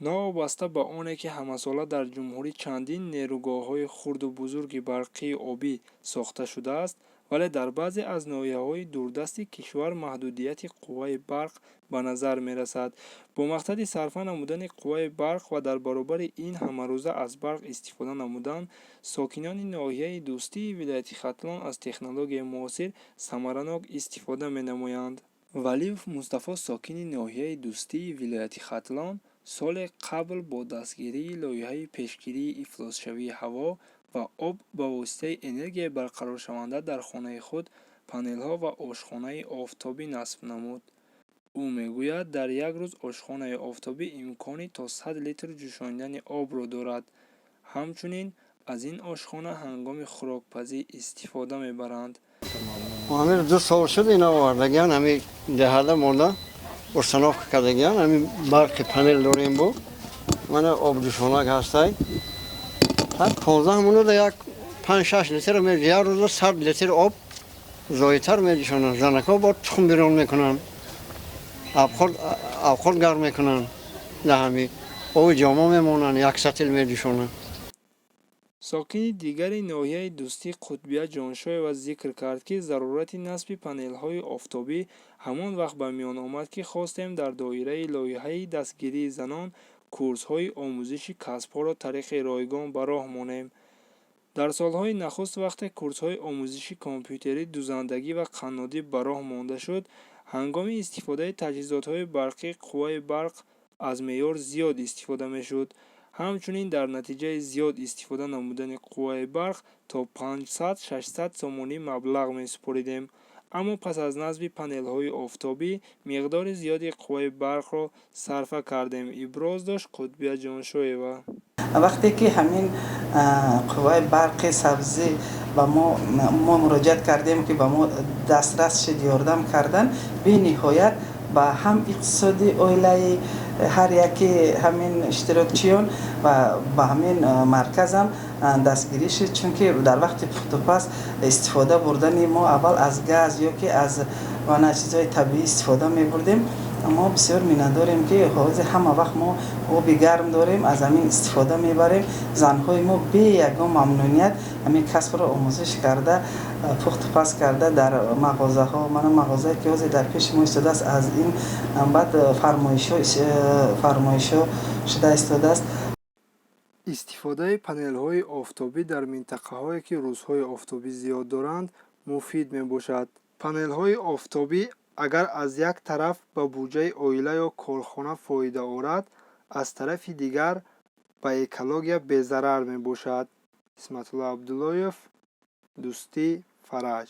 новобаста ба оне ки ҳамасола дар ҷумҳурӣ чандин нерӯгоҳҳои хурду бузурги барқии обӣ сохта шудааст, вале дар баъзе аз ноҳияҳои дурдасти кишвар маҳдудияти қувваи барқ ба назар мерасад. Бо мақсади сарфа намудани қувваи барқ ва дар баробари ин ҳамарӯза аз барқ истифода намудан, сокинони ноҳияи Дӯстии вилояти Хатлон аз технологияи муосир самаранок истифода менамоянд. Валиев Мустафо, сокини ноҳияи Дӯстии вилояти Хатлон, соли қабл бо дастгирии лоиҳаи пешгирии ифлосшавии ҳаво ва об ба воситаи энергияи барқароршаванда дар хонаи худ панелҳо ва ошхонаи офтобӣ насб намуд. Ӯ мегӯяд, дар як рӯз ошхонаи офтобӣ имкони то 100 литр ҷӯшонидани обро дорад. ҳамчунин, аз ин ошхона ҳангоми хӯрокпазӣ истифода мебаранд. Амир 2 сол шуд ина овардагиан, ами деҳада мода установка кардагиан, ами барқи панел дорем бо мана обҷӯшонак ҳастай. Так 15 минута як 5-6 литр меҷ, як рӯза 100 литр об зоитар меҷӯшонанд. Занако бо тухм бирён мекунанд, авход гарм мекунанд, даҳами оби ҷомо мемонанд, як сатил меҷӯшонанд. сокини дигари ноҳияи Дӯстӣ Қутбия Ҷоншоева зикр кард, ки зарурати насби панелҳои офтобӣ ҳамон вақт ба миён омад, ки хостем дар доираи лоиҳаи дастгирии занон курсҳои омӯзиши касбҳоро тариқи ройгон ба роҳ монем. дар солҳои нахуст вақте курсҳои омӯзиши компютерӣ, дузандагӣ ва қаннодӣ ба роҳ монда шуд, ҳангоми истифодаи таҷҳизотҳои барқӣ қувваи барқ аз меъёр зиёд истифода мешуд. ҳамчунин, дар натиҷаи зиёд истифода намудани қувваи барқ то 500-600 сомонӣ маблағ месупоридем. аммо пас аз насби панелҳои офтобӣ миқдори зиёди қувваи барқро сарфа кардем, иброз дошт Қутбия Ҷоншоева. вақте ки ҳамин қувваи барқи сабзӣ ба мо муроҷиат кардем ки ба мо дастрас шуд, ёрдам кардан, бениҳоят ба ҳам иқтисоди оилаи ҳар яки ҳамин иштирокчиён ва ба ҳамин марказам дастгирӣ шуд, чунки дар вақти пухтупаз истифода бурдани мо аввал аз газ ё ки аз чизҳои табиӣ истифода мебурдем. мо бисёр миннатдорем ки ҳозир ҳама вақт мо оби гарм дорем, аз ҳамин истифода мебарем. занҳои мо бе ягон мамнуният ҳамин касбро омӯзиш карда, пухтупаз карда дар мағозаҳо, мана мағозае ки ҳозир дар пеши мо истодааст, аз ин баъд фармоишҳо шуда истодааст. истифодаи панелҳои офтобӣ дар минтақаҳое ки рӯзҳои офтобӣ зиёд доранд муфид мебошад. панелҳои офтобӣ агар аз як тараф ба буҷаи оила ё корхона фоида орад, аз тарафи дигар ба экология безарар мебошад. исматулло Абдуллоев, Дӯстӣ, Фараж.